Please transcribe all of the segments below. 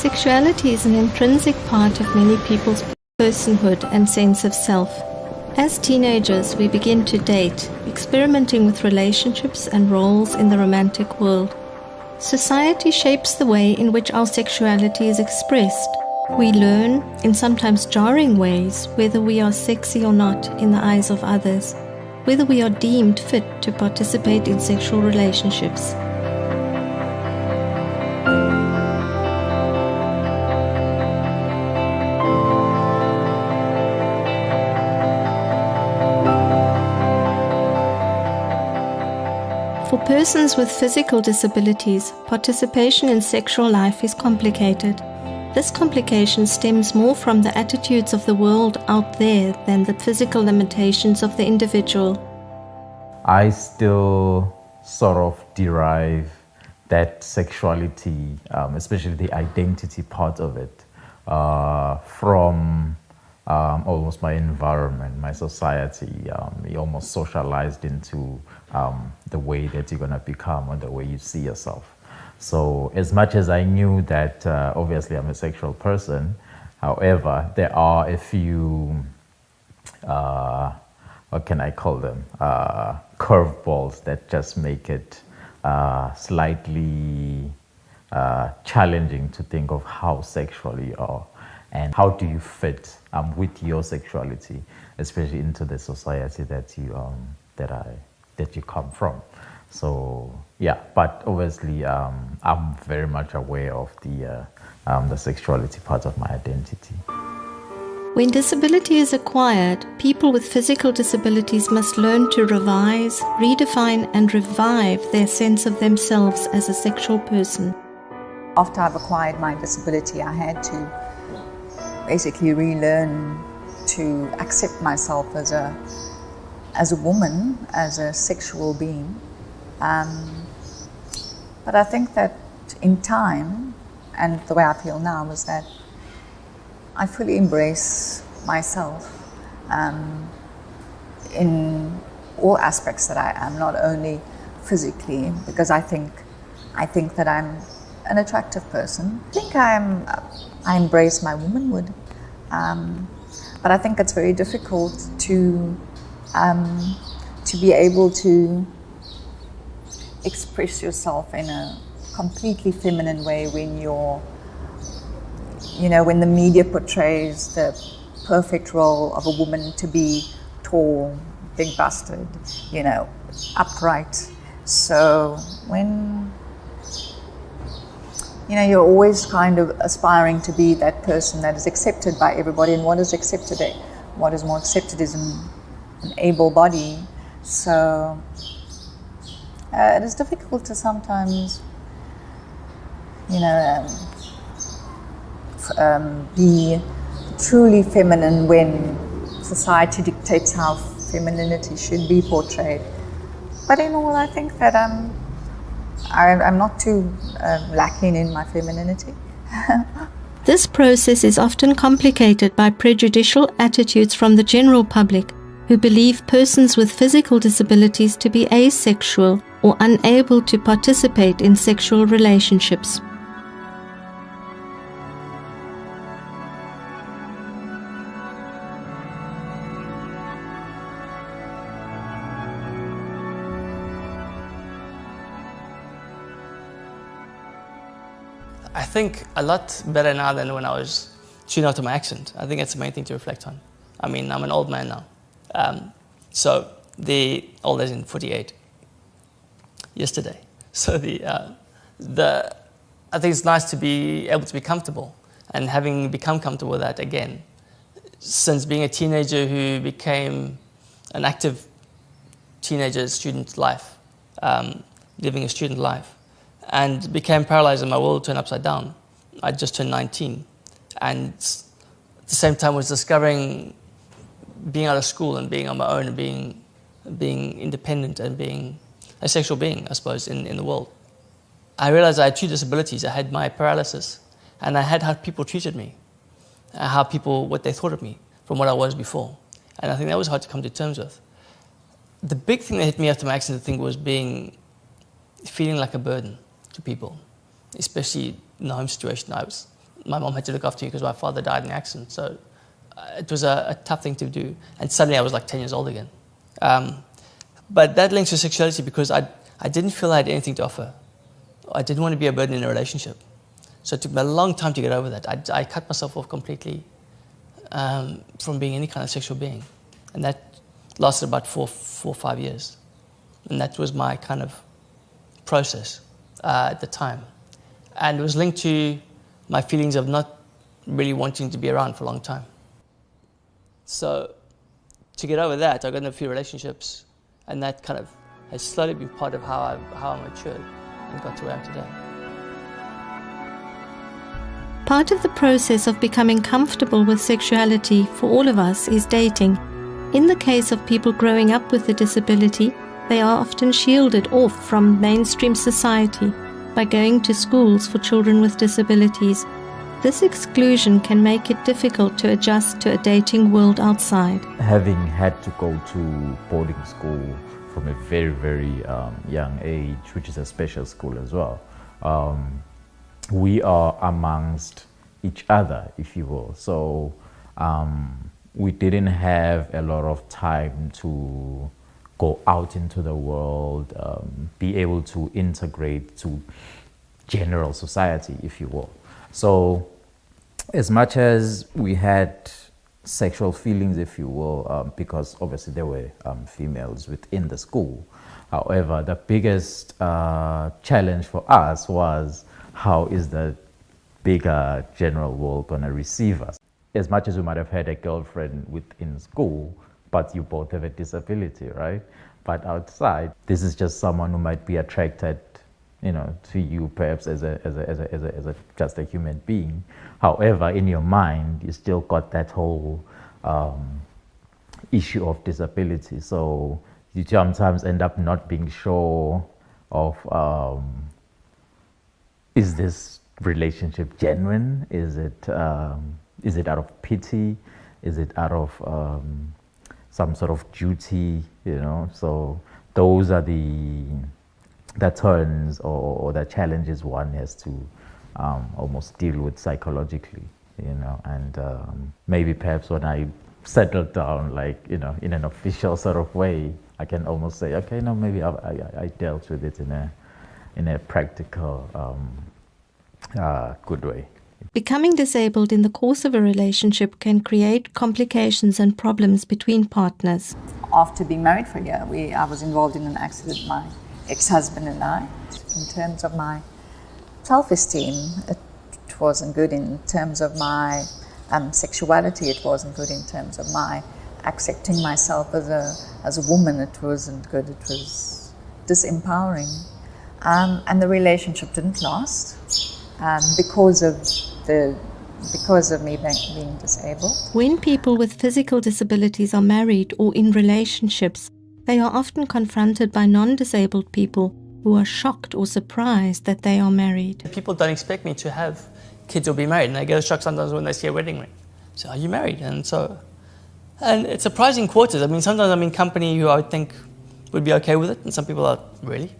Sexuality is an intrinsic part of many people's personhood and sense of self. As teenagers, we begin to date, experimenting with relationships and roles in the romantic world. Society shapes the way in which our sexuality is expressed. We learn, in sometimes jarring ways, whether we are sexy or not in the eyes of others, whether we are deemed fit to participate in sexual relationships. For persons with physical disabilities, participation in sexual life is complicated. This complication stems more from the attitudes of the world out there than the physical limitations of the individual. I still sort of derive that sexuality, especially the identity part of it, from almost my environment, my society. You're almost socialized into the way that you're going to become or the way you see yourself. So as much as I knew that obviously I'm a sexual person, however, there are a few, what can I call them, curveballs that just make it slightly challenging to think of how sexual you are and how do you fit with your sexuality, especially into the society that you that you come from. So yeah, but obviously I'm very much aware of the sexuality part of my identity. When disability is acquired, people with physical disabilities must learn to revise, redefine and revive their sense of themselves as a sexual person. After I've acquired my disability, I had to basically relearn to accept myself as a woman, as a sexual being. But I think that in time, and the way I feel now, is that I fully embrace myself in all aspects that I am, not only physically, because I think that I'm an attractive person. I think I embrace my womanhood, but I think it's very difficult to be able to express yourself in a completely feminine way when when the media portrays the perfect role of a woman to be tall, big-busted, upright. So when you're always kind of aspiring to be that person that is accepted by everybody, and what is more accepted is an able body. So it is difficult to sometimes, be truly feminine when society dictates how femininity should be portrayed. But in all, I think that I'm not too lacking in my femininity. This process is often complicated by prejudicial attitudes from the general public, who believe persons with physical disabilities to be asexual or unable to participate in sexual relationships. I think a lot better now than when I was tuning out to my accent. I think that's the main thing to reflect on. I mean, I'm an old man now. So the old as in 48 yesterday. So I think it's nice to be able to be comfortable, and having become comfortable with that again, since being a teenager who became an active teenager student life, living a student life, and became paralyzed and my world turned upside down. I just turned 19, and at the same time was discovering being out of school and being on my own and being independent and being a sexual being, I suppose, in the world. I realized I had two disabilities. I had my paralysis, and I had how people treated me, what they thought of me from what I was before. And I think that was hard to come to terms with. The big thing that hit me after my accident, I think, was feeling like a burden to people, especially in the home situation I was my mom had to look after me because my father died in the accident. So it was a tough thing to do. And suddenly I was like 10 years old again. But that links to sexuality because I didn't feel I had anything to offer. I didn't want to be a burden in a relationship. So it took me a long time to get over that. I cut myself off completely from being any kind of sexual being. And that lasted about 4 or 5 years. And that was my kind of process at the time. And it was linked to my feelings of not really wanting to be around for a long time. So to get over that, I got in a few relationships, and that kind of has slowly been part of how I matured and got to where I am today. Part of the process of becoming comfortable with sexuality for all of us is dating. In the case of people growing up with a disability, they are often shielded off from mainstream society by going to schools for children with disabilities. This exclusion can make it difficult to adjust to a dating world outside. Having had to go to boarding school from a very, very young age, which is a special school as well, we are amongst each other, if you will. So we didn't have a lot of time to go out into the world, be able to integrate to general society, if you will. So as much as we had sexual feelings, if you will, because obviously there were females within the school, however, the biggest challenge for us was how is the bigger general world going to receive us? As much as we might have had a girlfriend within school, but you both have a disability, right? But outside, this is just someone who might be attracted, you know, to you perhaps as just a human being. However, in your mind, you still got that whole issue of disability. So you sometimes end up not being sure of is this relationship genuine? Is it out of pity? Is it out of some sort of duty, you know? So those are the turns or the challenges one has to almost deal with psychologically, you know? And maybe perhaps when I settle down, like, you know, in an official sort of way, I can almost say, okay, no, maybe I dealt with it in a practical, good way. Becoming disabled in the course of a relationship can create complications and problems between partners. After being married for a year, I was involved in an accident, my ex-husband and I. In terms of my self-esteem, it wasn't good. In terms of my sexuality, it wasn't good. In terms of my accepting myself as a woman, it wasn't good. It was disempowering. And the relationship didn't last because of me being disabled. When people with physical disabilities are married or in relationships, they are often confronted by non-disabled people who are shocked or surprised that they are married. People don't expect me to have kids or be married, and they get a shock sometimes when they see a wedding ring. So, are you married? And it's surprising quarters. I mean, sometimes I'm in company who I would think would be okay with it, and some people are really.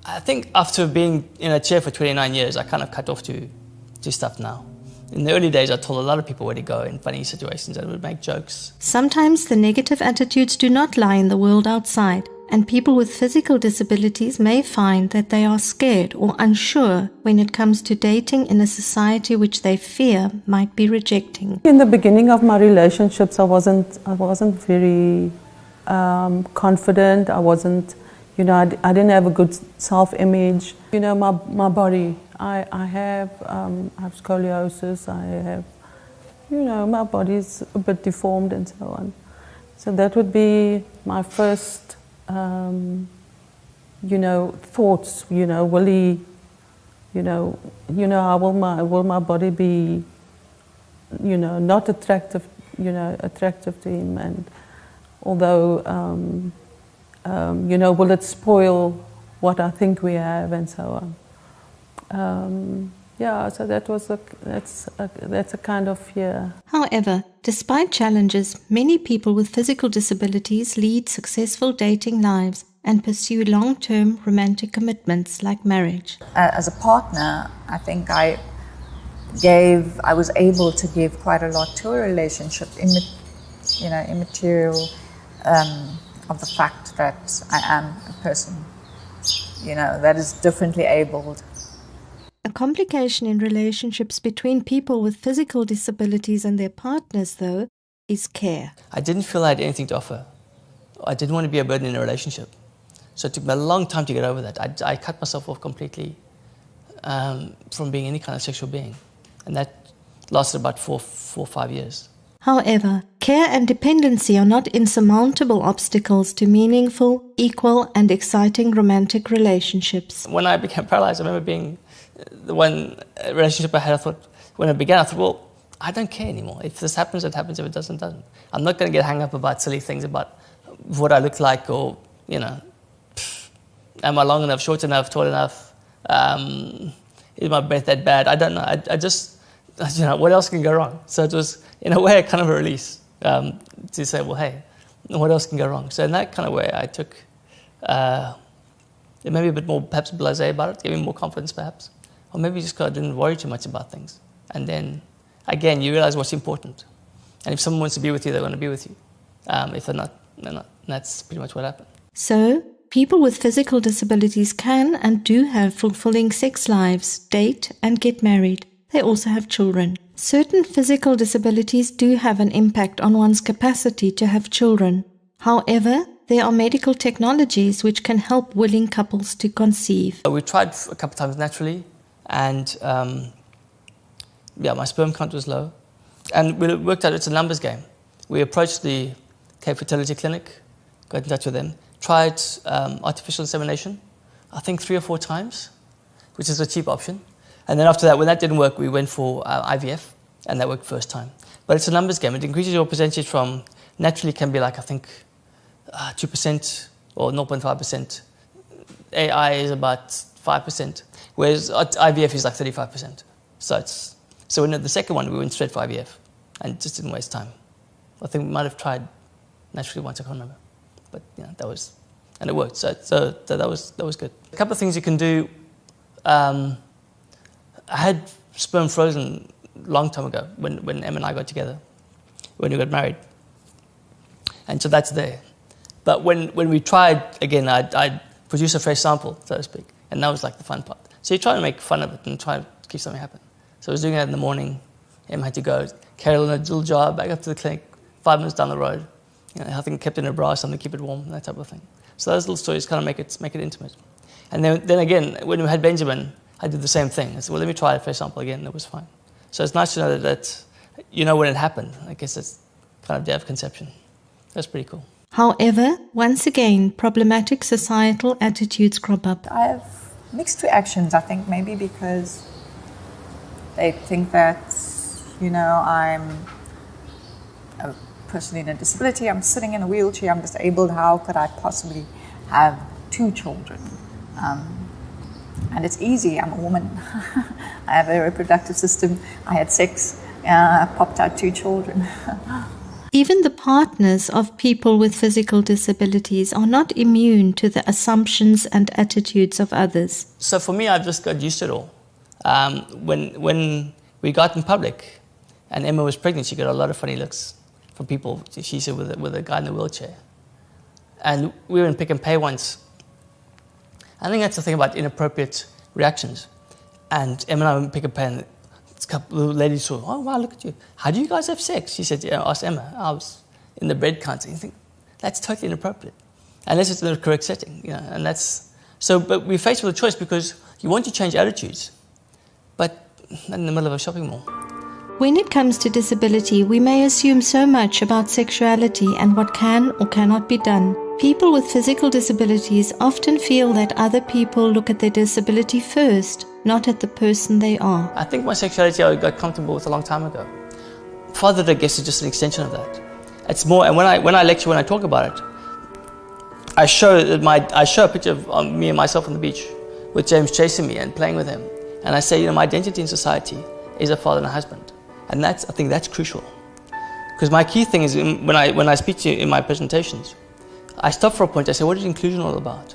I think after being in a chair for 29 years, I kind of cut off to stuff now. In the early days, I told a lot of people where to go in funny situations and would make jokes. Sometimes the negative attitudes do not lie in the world outside, and people with physical disabilities may find that they are scared or unsure when it comes to dating in a society which they fear might be rejecting. In the beginning of my relationships, I wasn't very confident. I wasn't, you know, I didn't have a good self-image. You know, my body, I have scoliosis, I have, you know, my body's a bit deformed and so on. So that would be my first, you know, thoughts, you know, will he, how will my body be, you know, not attractive, attractive to him, and although, you know, will it spoil what I think we have and so on. Yeah, so that's a kind of fear. However, despite challenges, many people with physical disabilities lead successful dating lives and pursue long-term romantic commitments like marriage. As a partner, I think I was able to give quite a lot to a relationship, immaterial of the fact that I am a person, that is differently abled. A complication in relationships between people with physical disabilities and their partners, though, is care. I didn't feel I had anything to offer. I didn't want to be a burden in a relationship. So it took me a long time to get over that. I cut myself off completely from being any kind of sexual being. And that lasted about 4 or 5 years. However, care and dependency are not insurmountable obstacles to meaningful, equal, and exciting romantic relationships. When I became paralyzed, I remember being the one relationship I had, when it began, I thought, well, I don't care anymore. If this happens, it happens. If it doesn't, it doesn't. I'm not going to get hung up about silly things about what I look like or, am I long enough, short enough, tall enough? Is my breath that bad? I don't know. I just, what else can go wrong? So it was, in a way, kind of a release to say, well, hey, what else can go wrong? So in that kind of way, I took maybe a bit more, perhaps blasé about it, gave me more confidence, perhaps. Or maybe just because I didn't worry too much about things. And then, again, you realize what's important. And if someone wants to be with you, they're going to be with you. If they're not, they're not. And that's pretty much what happened. So, people with physical disabilities can and do have fulfilling sex lives, date and get married. They also have children. Certain physical disabilities do have an impact on one's capacity to have children. However, there are medical technologies which can help willing couples to conceive. We tried a couple of times naturally, and my sperm count was low. And we worked out it's a numbers game. We approached the Cape Fertility Clinic, got in touch with them, tried artificial insemination, I think 3 or 4 times, which is a cheap option. And then after that, when that didn't work, we went for IVF, and that worked first time. But it's a numbers game. It increases your percentage from, naturally can be like, I think, 2% or 0.5%. AI is about 5%, whereas IVF is like 35%. So in the second one, we went straight for IVF and just didn't waste time. I think we might have tried naturally once, I can't remember. But that was, and it worked, so that was good. A couple of things you can do. I had sperm frozen a long time ago when Emma and I got together, when we got married. And so that's there. But when we tried, again, I'd produce a fresh sample, so to speak, and that was like the fun part. So you try to make fun of it and try to keep something happen. So I was doing that in the morning. Emma had to go, carry her in a little jar back up to the clinic, 5 minutes down the road. I think kept in a bra, something to keep it warm, that type of thing. So those little stories kind of make it intimate. And then again, when we had Benjamin, I did the same thing. I said, well, let me try a fresh sample again, and it was fine. So it's nice to know that when it happened. I guess it's kind of day of conception. That's pretty cool. However, once again, problematic societal attitudes crop up. I have mixed reactions, I think, maybe because they think that, I'm a person in a disability, I'm sitting in a wheelchair, I'm disabled, how could I possibly have 2 children? And it's easy, I'm a woman. I have a reproductive system, I had sex, popped out 2 children. Even the partners of people with physical disabilities are not immune to the assumptions and attitudes of others. So for me, I've just got used to it all. When we got in public and Emma was pregnant, she got a lot of funny looks from people, she said, with a guy in a wheelchair. And we were in Pick n Pay once. I think that's the thing about inappropriate reactions. And Emma and I were in Pick n Pay, and a couple of ladies saw, oh, wow, look at you. How do you guys have sex? She said, ask Emma. I was in the bread counter. You think, that's totally inappropriate. Unless it's in the correct setting, and that's... So, but we're faced with a choice because you want to change attitudes, but not in the middle of a shopping mall. When it comes to disability, we may assume so much about sexuality and what can or cannot be done. People with physical disabilities often feel that other people look at their disability first, not at the person they are. I think my sexuality I got comfortable with a long time ago. Fatherhood, I guess, is just an extension of that. It's more, and when I lecture, when I talk about it, I show a picture of me and myself on the beach with James chasing me and playing with him. And I say, my identity in society is a father and a husband. And I think that's crucial. Because my key thing is, when I speak to you in my presentations, I stopped for a point. I said, what is inclusion all about?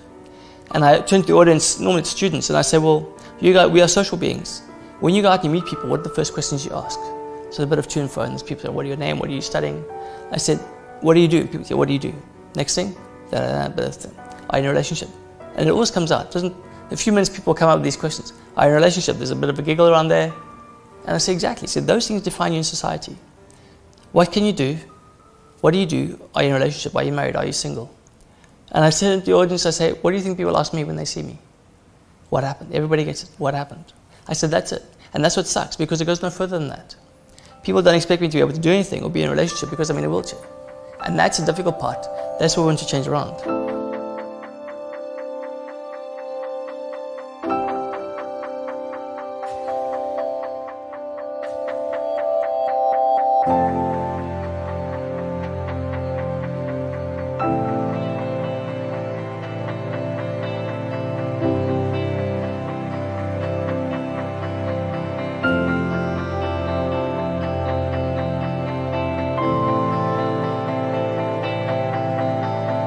And I turned to the audience, normally it's students, and I said, well, you guys, we are social beings. When you go out and you meet people, what are the first questions you ask? So a bit of to and fro, and people say, what are your name? What are you studying? I said, what do you do? People say, what do you do? Next thing, are you in a relationship? And it always comes out. In a few minutes, people come up with these questions. Are you in a relationship? There's a bit of a giggle around there. And I say, exactly. So those things define you in society. What can you do? What do you do? Are you in a relationship? Are you married? Are you single? And I said to the audience, I say, what do you think people ask me when they see me? What happened? Everybody gets it. What happened? I said, that's it. And that's what sucks, because it goes no further than that. People don't expect me to be able to do anything or be in a relationship because I'm in a wheelchair. And that's the difficult part. That's what we want to change around.